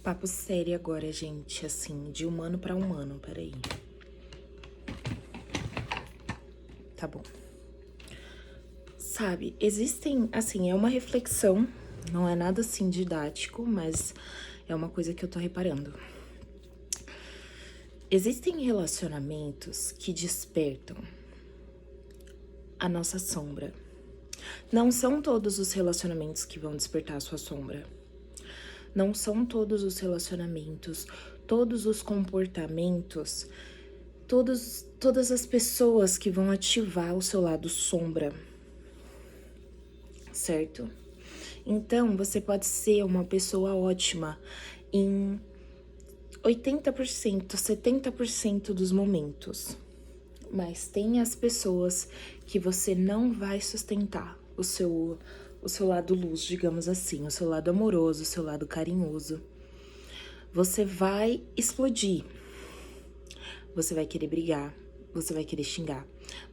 Papo sério agora, gente, assim, de humano pra humano, peraí. Tá bom. Sabe, existem, assim, é uma reflexão, não é nada assim didático, mas é uma coisa que eu tô reparando. Existem relacionamentos que despertam a nossa sombra. Não são todos os relacionamentos que vão despertar a sua sombra. Não são todos os relacionamentos, todos os comportamentos, todas as pessoas que vão ativar o seu lado sombra, certo? Então, você pode ser uma pessoa ótima em 80%, 70% dos momentos. Mas tem as pessoas que você não vai sustentar o seu lado luz, digamos assim, o seu lado amoroso, o seu lado carinhoso. Você vai explodir. Você vai querer brigar, você vai querer xingar,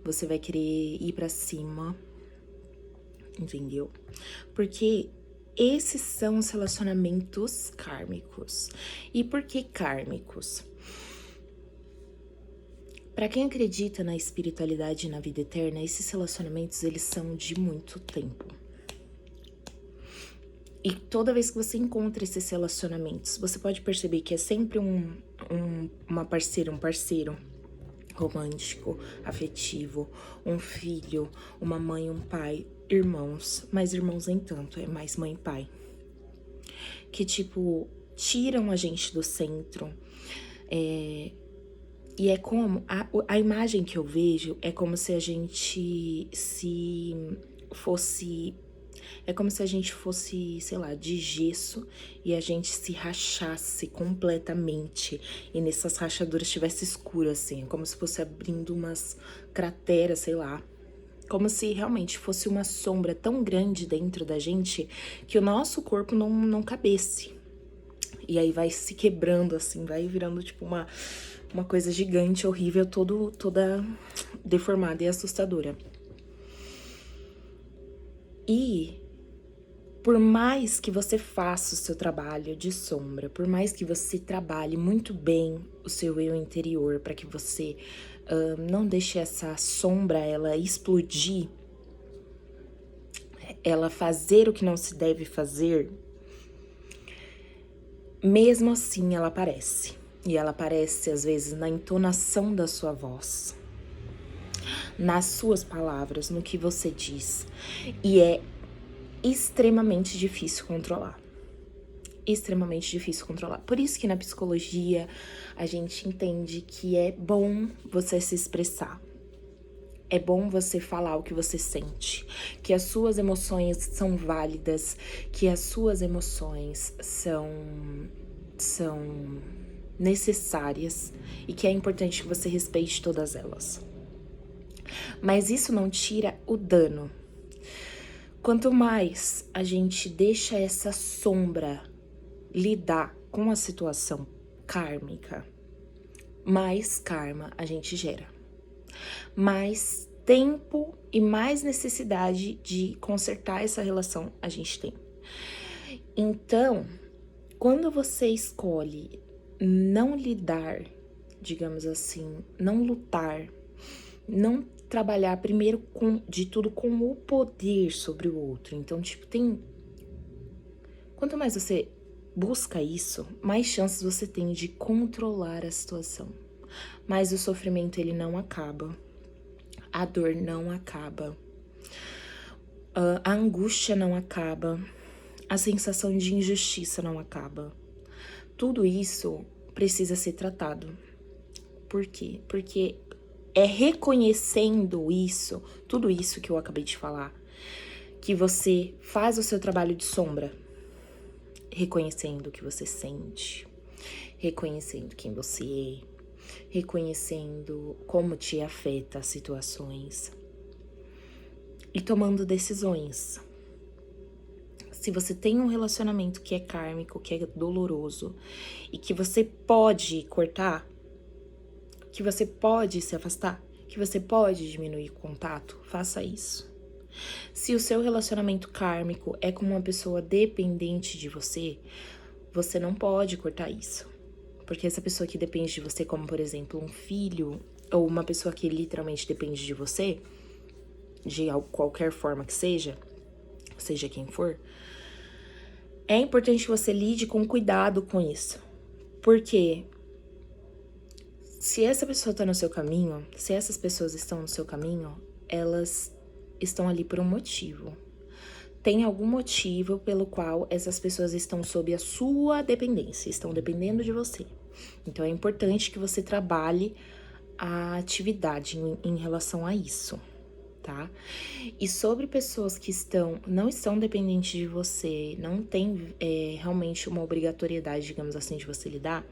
você vai querer ir pra cima, entendeu? Porque esses são os relacionamentos kármicos. E por que kármicos? Para quem acredita na espiritualidade e na vida eterna, esses relacionamentos, eles são de muito tempo. E toda vez que você encontra esses relacionamentos, você pode perceber que é sempre uma parceira, um parceiro romântico, afetivo, um filho, uma mãe, um pai, irmãos, mas irmãos nem tanto, é mais mãe e pai. Que, tipo, tiram a gente do centro. E é como, a imagem que eu vejo é como se a gente é como se a gente fosse, sei lá, de gesso e a gente se rachasse completamente. E nessas rachaduras estivesse escuro, assim. Como se fosse abrindo umas crateras, sei lá. Como se realmente fosse uma sombra tão grande dentro da gente que o nosso corpo não cabesse. E aí vai se quebrando, assim, vai virando tipo uma coisa gigante, horrível, toda deformada e assustadora. E por mais que você faça o seu trabalho de sombra, por mais que você trabalhe muito bem o seu eu interior para que você não deixe essa sombra ela explodir, ela fazer o que não se deve fazer, mesmo assim ela aparece. E ela aparece às vezes na entonação da sua voz, nas suas palavras, no que você diz. E é extremamente difícil controlar. Extremamente difícil controlar. Por isso que na psicologia a gente entende que é bom você se expressar. É bom você falar o que você sente, que as suas emoções são válidas, que as suas emoções são necessárias e que é importante que você respeite todas elas. Mas isso não tira o dano. Quanto mais a gente deixa essa sombra lidar com a situação kármica, mais karma a gente gera. Mais tempo e mais necessidade de consertar essa relação a gente tem. Então, quando você escolhe não lidar, digamos assim, não lutar, não trabalhar primeiro de tudo com o poder sobre o outro. Então, tipo, quanto mais você busca isso, mais chances você tem de controlar a situação. Mas o sofrimento, ele não acaba. A dor não acaba. A angústia não acaba. A sensação de injustiça não acaba. Tudo isso precisa ser tratado. Por quê? Porque é reconhecendo isso, tudo isso que eu acabei de falar, que você faz o seu trabalho de sombra. Reconhecendo o que você sente, reconhecendo quem você é, reconhecendo como te afeta as situações e tomando decisões. Se você tem um relacionamento que é kármico, que é doloroso e que você pode cortar, que você pode se afastar, que você pode diminuir o contato, faça isso. Se o seu relacionamento kármico é com uma pessoa dependente de você, você não pode cortar isso. Porque essa pessoa que depende de você, como por exemplo um filho, ou uma pessoa que literalmente depende de você, de qualquer forma que seja quem for, é importante que você lide com cuidado com isso. Porque se essa pessoa tá no seu caminho, se essas pessoas estão no seu caminho, elas estão ali por um motivo. Tem algum motivo pelo qual essas pessoas estão sob a sua dependência, estão dependendo de você. Então é importante que você trabalhe a atividade em relação a isso, tá? E sobre pessoas que não estão dependentes de você, não tem realmente uma obrigatoriedade, digamos assim, de você lidar,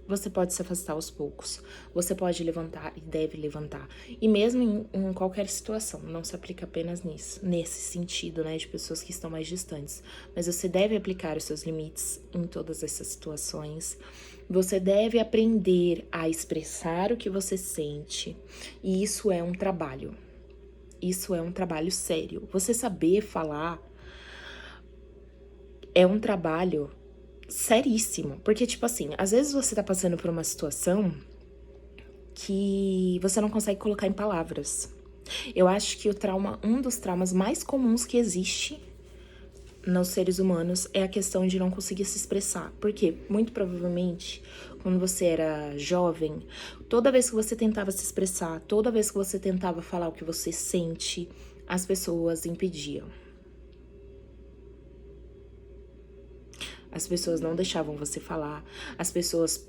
você pode se afastar aos poucos. Você pode levantar e deve levantar. E mesmo em qualquer situação, não se aplica apenas nesse sentido, né, de pessoas que estão mais distantes. Mas você deve aplicar os seus limites em todas essas situações. Você deve aprender a expressar o que você sente. E isso é um trabalho. Isso é um trabalho sério. Você saber falar é um trabalho seríssimo. Porque, tipo assim, às vezes você tá passando por uma situação que você não consegue colocar em palavras. Eu acho que um dos traumas mais comuns que existe nos seres humanos é a questão de não conseguir se expressar. Porque, muito provavelmente, quando você era jovem, toda vez que você tentava se expressar, toda vez que você tentava falar o que você sente, as pessoas impediam. As pessoas não deixavam você falar, as pessoas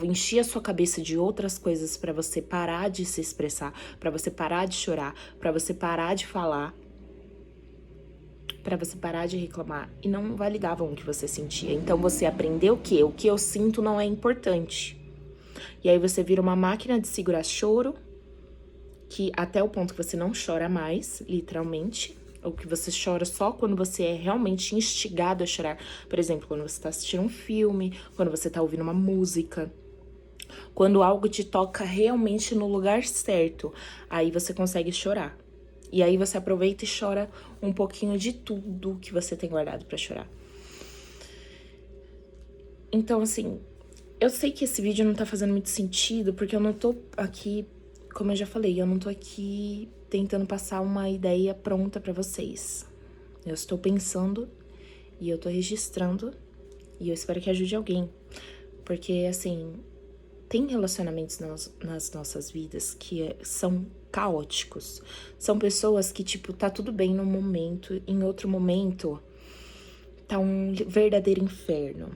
enchia a sua cabeça de outras coisas pra você parar de se expressar, pra você parar de chorar, pra você parar de falar, pra você parar de reclamar, e não validavam o que você sentia. Então você aprendeu o quê? O que eu sinto não é importante. E aí você vira uma máquina de segurar choro, que até o ponto que você não chora mais, literalmente, ou que você chora só quando você é realmente instigado a chorar. Por exemplo, quando você tá assistindo um filme, quando você tá ouvindo uma música, quando algo te toca realmente no lugar certo, aí você consegue chorar. E aí você aproveita e chora um pouquinho de tudo que você tem guardado pra chorar. Então, assim, eu sei que esse vídeo não tá fazendo muito sentido, porque eu não tô aqui, como eu já falei, eu não tô aqui tentando passar uma ideia pronta pra vocês. Eu estou pensando e eu tô registrando e eu espero que ajude alguém. Porque, assim, tem relacionamentos nas nossas vidas que são caóticos. São pessoas que, tipo, tá tudo bem num momento, em outro momento tá um verdadeiro inferno.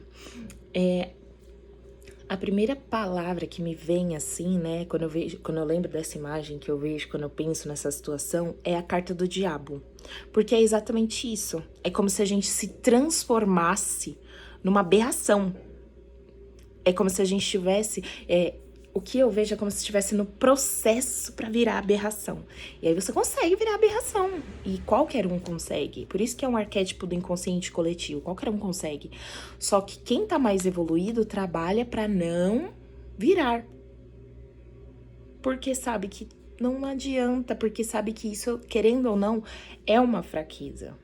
A primeira palavra que me vem assim, né, quando eu lembro dessa imagem que eu vejo, quando eu penso nessa situação, é a carta do diabo. Porque é exatamente isso. É como se a gente se transformasse numa aberração. É como se a gente tivesse... o que eu vejo é como se estivesse no processo pra virar aberração. E aí você consegue virar aberração. E qualquer um consegue. Por isso que é um arquétipo do inconsciente coletivo. Qualquer um consegue. Só que quem tá mais evoluído trabalha pra não virar. Porque sabe que não adianta. Porque sabe que isso, querendo ou não, é uma fraqueza.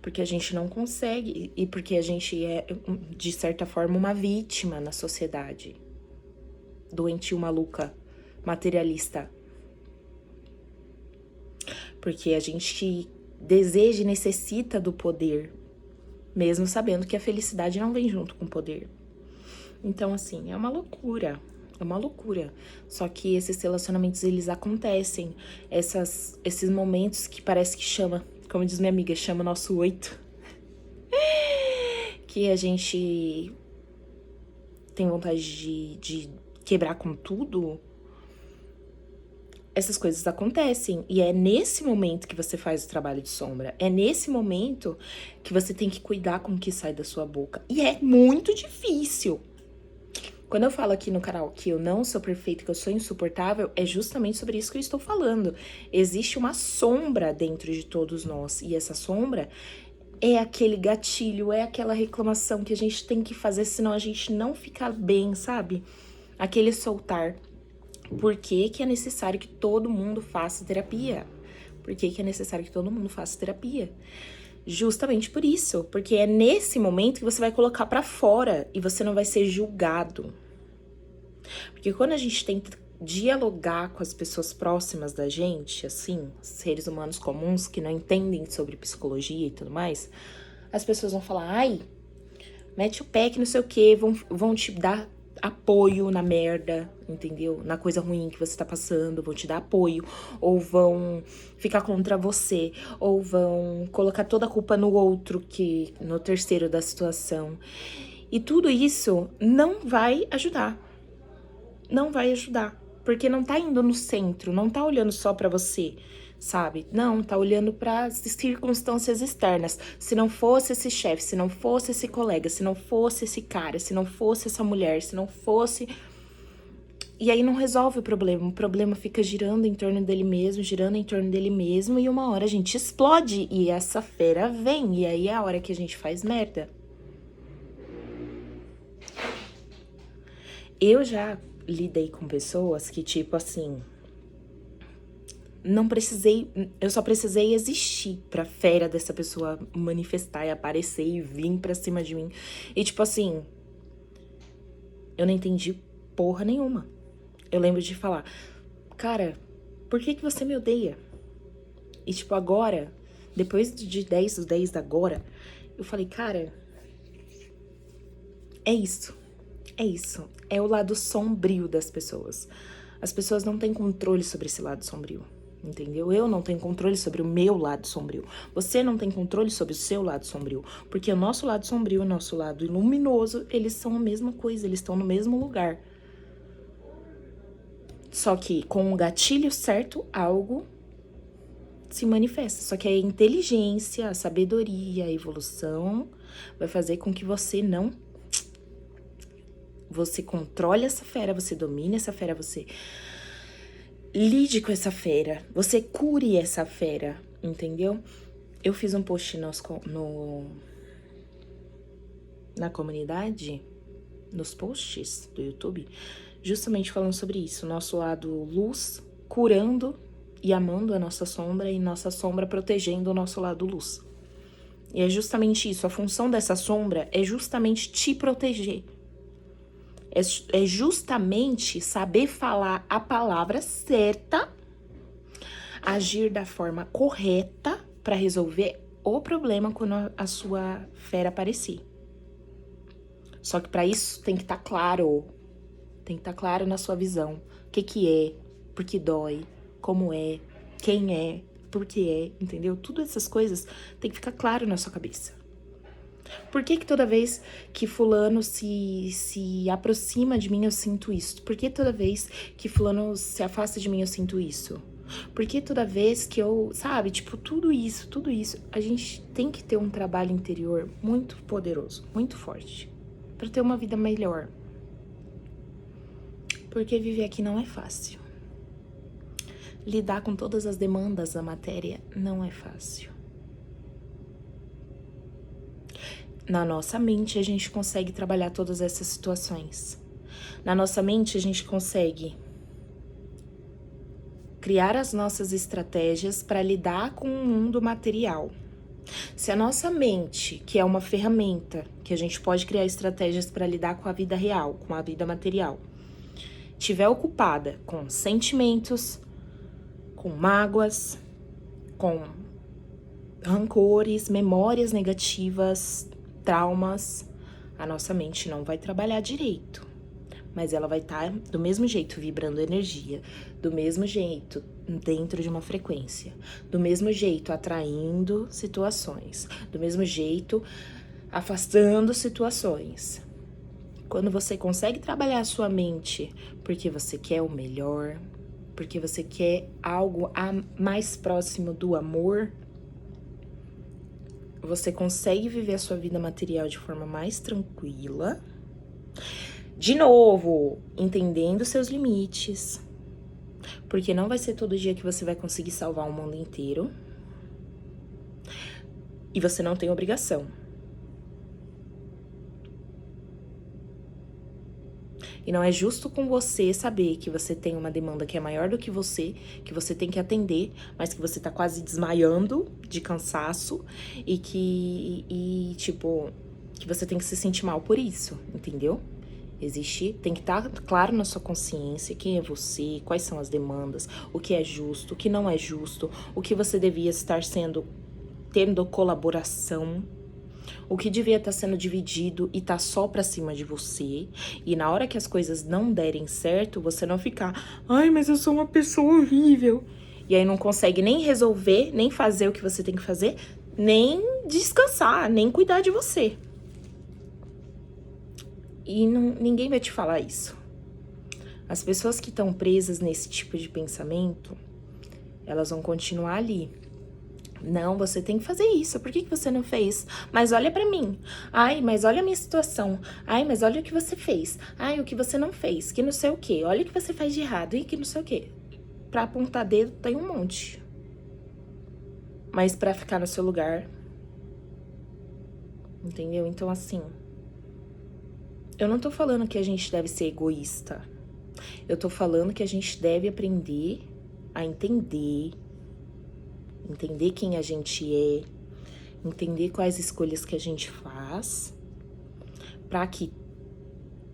Porque a gente não consegue. E porque a gente é, de certa forma, uma vítima na sociedade. Doentio, maluca, materialista. Porque a gente deseja e necessita do poder, mesmo sabendo que a felicidade não vem junto com o poder. Então, assim, é uma loucura. É uma loucura. Só que esses relacionamentos, eles acontecem. Esses momentos que parece que chama, como diz minha amiga, chama nosso 8. Que a gente tem vontade de quebrar com tudo. Essas coisas acontecem. E é nesse momento que você faz o trabalho de sombra. É nesse momento que você tem que cuidar com o que sai da sua boca. E é muito difícil. Quando eu falo aqui no canal que eu não sou perfeita, que eu sou insuportável, é justamente sobre isso que eu estou falando. Existe uma sombra dentro de todos nós. E essa sombra é aquele gatilho, é aquela reclamação que a gente tem que fazer, senão a gente não fica bem, sabe? Aquele soltar. Por que que é necessário que todo mundo faça terapia? Por que que é necessário que todo mundo faça terapia? Justamente por isso, porque é nesse momento que você vai colocar pra fora e você não vai ser julgado. Porque quando a gente tenta dialogar com as pessoas próximas da gente, assim, seres humanos comuns que não entendem sobre psicologia e tudo mais, as pessoas vão falar, ai, mete o pé que não sei o que, vão te dar apoio na merda, entendeu? Na coisa ruim que você tá passando, vão te dar apoio, ou vão ficar contra você, ou vão colocar toda a culpa no outro, que no terceiro da situação. E tudo isso não vai ajudar. Não vai ajudar, porque não tá indo no centro, não tá olhando só pra você, sabe? Não, tá olhando para as circunstâncias externas. Se não fosse esse chefe, se não fosse esse colega, se não fosse esse cara, se não fosse essa mulher, se não fosse... E aí não resolve o problema fica girando em torno dele mesmo, girando em torno dele mesmo, e uma hora a gente explode, e essa fera vem, e aí é a hora que a gente faz merda. Eu já lidei com pessoas que, tipo assim, não precisei, eu só precisei existir pra fera dessa pessoa manifestar e aparecer e vir pra cima de mim. E tipo assim, eu não entendi porra nenhuma. Eu lembro de falar, cara, por que você me odeia? E tipo, agora, depois de 10 dos 10 da agora, eu falei, cara, é isso. É isso. É o lado sombrio das pessoas. As pessoas não têm controle sobre esse lado sombrio. Entendeu? Eu não tenho controle sobre o meu lado sombrio. Você não tem controle sobre o seu lado sombrio. Porque o nosso lado sombrio e o nosso lado luminoso, eles são a mesma coisa, eles estão no mesmo lugar. Só que com o gatilho certo, algo se manifesta. Só que a inteligência, a sabedoria, a evolução vai fazer com que você não... Você controle essa fera, você domine essa fera, você... lide com essa fera, você cure essa fera, entendeu? Eu fiz um post na comunidade, nos posts do YouTube, justamente falando sobre isso, nosso lado luz, curando e amando a nossa sombra e nossa sombra protegendo o nosso lado luz. E é justamente isso, a função dessa sombra é justamente te proteger. É justamente saber falar a palavra certa, agir da forma correta para resolver o problema quando a sua fera aparecer. Só que para isso tem que estar claro, na sua visão o que é, por que dói, como é, quem é, por que é, entendeu? Todas essas coisas tem que ficar claro na sua cabeça. Por que toda vez que fulano se aproxima de mim eu sinto isso? Por que toda vez que fulano se afasta de mim eu sinto isso? Por que toda vez que eu, sabe, tipo, tudo isso, a gente tem que ter um trabalho interior muito poderoso, muito forte, pra ter uma vida melhor. Porque viver aqui não é fácil. Lidar com todas as demandas da matéria não é fácil. Na nossa mente, a gente consegue trabalhar todas essas situações. Na nossa mente, a gente consegue criar as nossas estratégias para lidar com o mundo material. Se a nossa mente, que é uma ferramenta, que a gente pode criar estratégias para lidar com a vida real, com a vida material, estiver ocupada com sentimentos, com mágoas, com rancores, memórias negativas, traumas, a nossa mente não vai trabalhar direito, mas ela vai estar do mesmo jeito vibrando energia, do mesmo jeito dentro de uma frequência, do mesmo jeito atraindo situações, do mesmo jeito afastando situações. Quando você consegue trabalhar a sua mente porque você quer o melhor, porque você quer algo mais próximo do amor, você consegue viver a sua vida material de forma mais tranquila. De novo, entendendo seus limites. Porque não vai ser todo dia que você vai conseguir salvar o mundo inteiro. E você não tem obrigação. E não é justo com você saber que você tem uma demanda que é maior do que você tem que atender, mas que você tá quase desmaiando de cansaço tipo, que você tem que se sentir mal por isso, entendeu? Tem que estar claro na sua consciência quem é você, quais são as demandas, o que é justo, o que não é justo, o que você devia estar tendo colaboração, o que devia estar sendo dividido e tá só pra cima de você. E na hora que as coisas não derem certo, você não ficar, ai, mas eu sou uma pessoa horrível. E aí não consegue nem resolver, nem fazer o que você tem que fazer, nem descansar, nem cuidar de você. E ninguém vai te falar isso. As pessoas que estão presas nesse tipo de pensamento, elas vão continuar ali. Não, você tem que fazer isso. Por que você não fez? Mas olha pra mim. Ai, mas olha a minha situação. Ai, mas olha o que você fez. Ai, o que você não fez. Que não sei o quê. Olha o que você faz de errado. E que não sei o quê. Pra apontar dedo tem um monte. Mas pra ficar no seu lugar... Entendeu? Então, assim... Eu não tô falando que a gente deve ser egoísta. Eu tô falando que a gente deve aprender a entender quem a gente é, entender quais escolhas que a gente faz, pra que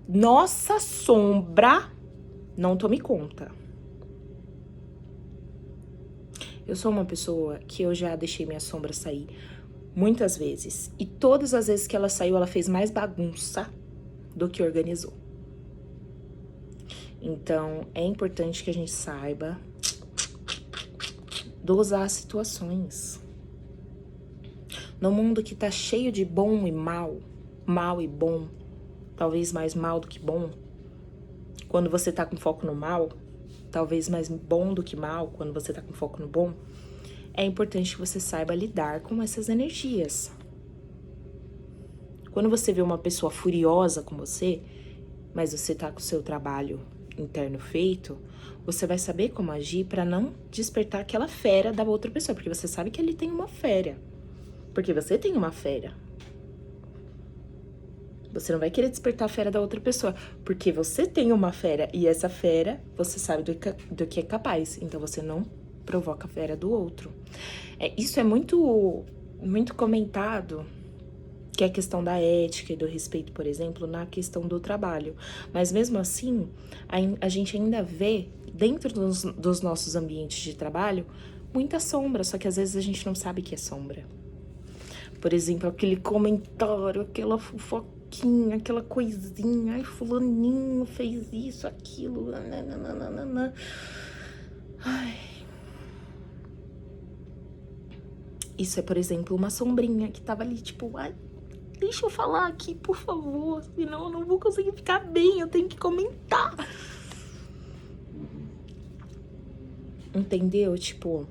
nossa sombra não tome conta. Eu sou uma pessoa que eu já deixei minha sombra sair muitas vezes. E todas as vezes que ela saiu, ela fez mais bagunça do que organizou. Então, é importante que a gente saiba dosar as situações. No mundo que tá cheio de bom e mal e bom, talvez mais mal do que bom, quando você tá com foco no mal, talvez mais bom do que mal, quando você tá com foco no bom, é importante que você saiba lidar com essas energias. Quando você vê uma pessoa furiosa com você, mas você tá com o seu trabalho interno feito, você vai saber como agir pra não despertar aquela fera da outra pessoa, porque você sabe que ele tem uma fera. Porque você tem uma fera. Você não vai querer despertar a fera da outra pessoa, porque você tem uma fera e essa fera você sabe do que é capaz, então você não provoca a fera do outro. Isso é muito comentado, que é a questão da ética e do respeito, por exemplo, na questão do trabalho. Mas mesmo assim, a gente ainda vê, dentro dos nossos ambientes de trabalho, muita sombra, só que às vezes a gente não sabe que é sombra. Por exemplo, aquele comentário, aquela fofoquinha, aquela coisinha, ai, fulaninho fez isso, aquilo, nananana. Ai. Isso é, por exemplo, uma sombrinha que tava ali, tipo, ai, deixa eu falar aqui, por favor, senão eu não vou conseguir ficar bem, eu tenho que comentar. Entendeu? Tipo,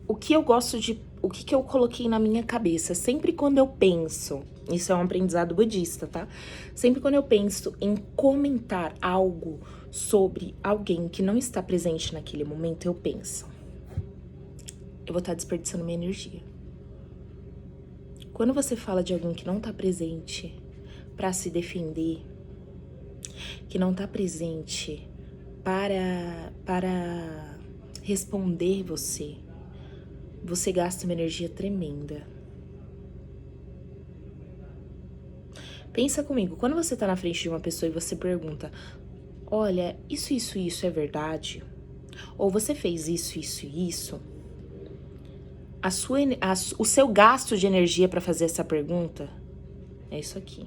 o que eu coloquei na minha cabeça, sempre quando eu penso, isso é um aprendizado budista, tá? Sempre quando eu penso em comentar algo sobre alguém que não está presente naquele momento, eu penso, eu vou estar desperdiçando minha energia. Quando você fala de alguém que não tá presente pra se defender, que não tá presente para responder você gasta uma energia tremenda. Pensa comigo, quando você tá na frente de uma pessoa e você pergunta, olha, isso é verdade? Ou você fez isso? O seu gasto de energia para fazer essa pergunta é isso aqui.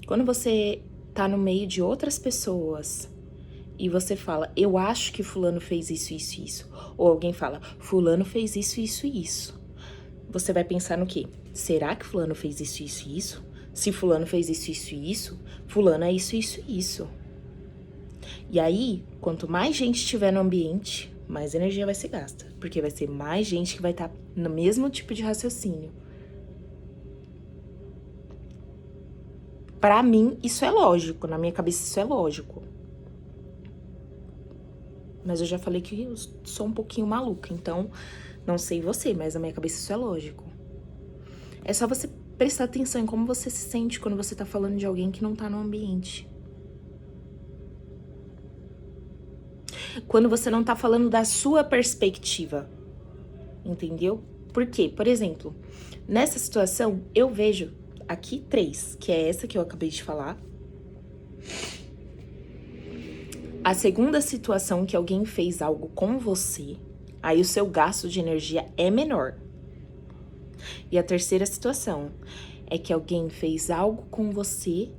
Quando você tá no meio de outras pessoas e você fala, eu acho que fulano fez isso. Ou alguém fala, fulano fez isso. Você vai pensar no quê? Será que fulano fez isso? Se fulano fez isso, fulano é isso. E aí, quanto mais gente estiver no ambiente, mais energia vai ser gasta. Porque vai ser mais gente que vai estar no mesmo tipo de raciocínio. Pra mim, isso é lógico. Na minha cabeça, isso é lógico. Mas eu já falei que eu sou um pouquinho maluca. Então, não sei você, mas na minha cabeça isso é lógico. É só você prestar atenção em como você se sente quando você tá falando de alguém que não tá no ambiente. Quando você não tá falando da sua perspectiva. Entendeu? Por quê? Por exemplo, nessa situação, eu vejo aqui 3, que é essa que eu acabei de falar. A segunda situação que alguém fez algo com você, aí o seu gasto de energia é menor. E a terceira situação é que alguém fez algo com você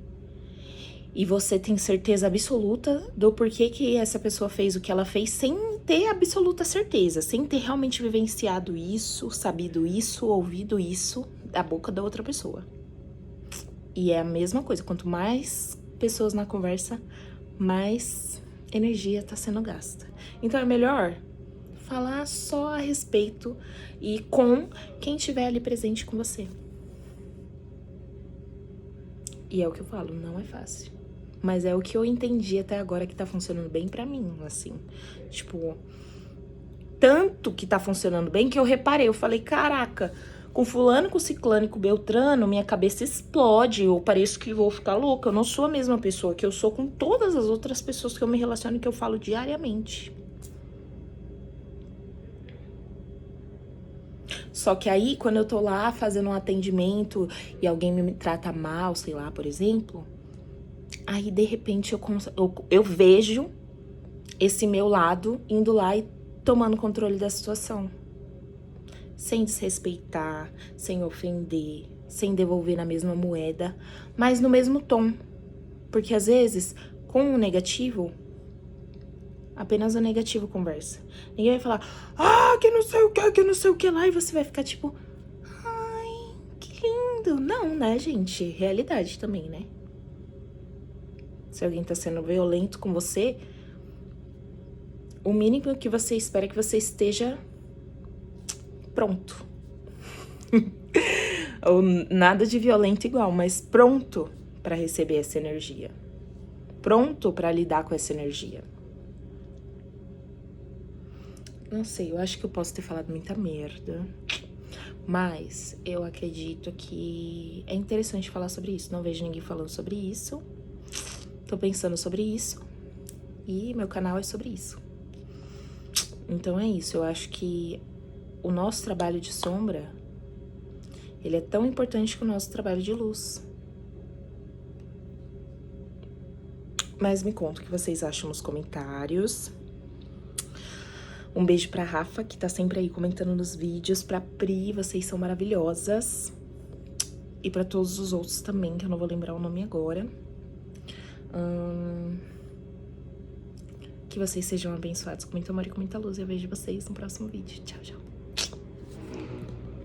e você tem certeza absoluta do porquê que essa pessoa fez o que ela fez sem ter absoluta certeza, sem ter realmente vivenciado isso, sabido isso, ouvido isso da boca da outra pessoa. E é a mesma coisa, quanto mais pessoas na conversa, mais energia tá sendo gasta. Então é melhor falar só a respeito e com quem estiver ali presente com você. E é o que eu falo, não é fácil. Mas é o que eu entendi até agora que tá funcionando bem pra mim, assim. Tipo, tanto que tá funcionando bem que eu reparei, eu falei, caraca, com fulano, com ciclano e com beltrano, minha cabeça explode, eu pareço que vou ficar louca. Eu não sou a mesma pessoa que eu sou com todas as outras pessoas que eu me relaciono e que eu falo diariamente. Só que aí, quando eu tô lá fazendo um atendimento e alguém me trata mal, sei lá, por exemplo, aí de repente eu vejo esse meu lado indo lá e tomando controle da situação. Sem desrespeitar, sem ofender, sem devolver na mesma moeda, mas no mesmo tom. Porque às vezes, com o negativo, apenas o negativo conversa. Ninguém vai falar, que não sei o que não sei o que lá, e você vai ficar tipo, ai, que lindo. Não, né, gente? Realidade também, né? Se alguém tá sendo violento com você, o mínimo que você espera é que você esteja pronto. Ou nada de violento igual, mas pronto pra receber essa energia. Pronto pra lidar com essa energia. Não sei, eu acho que eu posso ter falado muita merda, mas eu acredito que é interessante falar sobre isso. Não vejo ninguém falando sobre isso. Tô pensando sobre isso. E meu canal é sobre isso. Então é isso, eu acho que o nosso trabalho de sombra, ele é tão importante que o nosso trabalho de luz. Mas me conta o que vocês acham nos comentários. Um beijo pra Rafa, que tá sempre aí comentando nos vídeos. Pra Pri, vocês são maravilhosas. E pra todos os outros também, que eu não vou lembrar o nome agora. Que vocês sejam abençoados com muito amor e com muita luz. Eu vejo vocês no próximo vídeo. Tchau, tchau.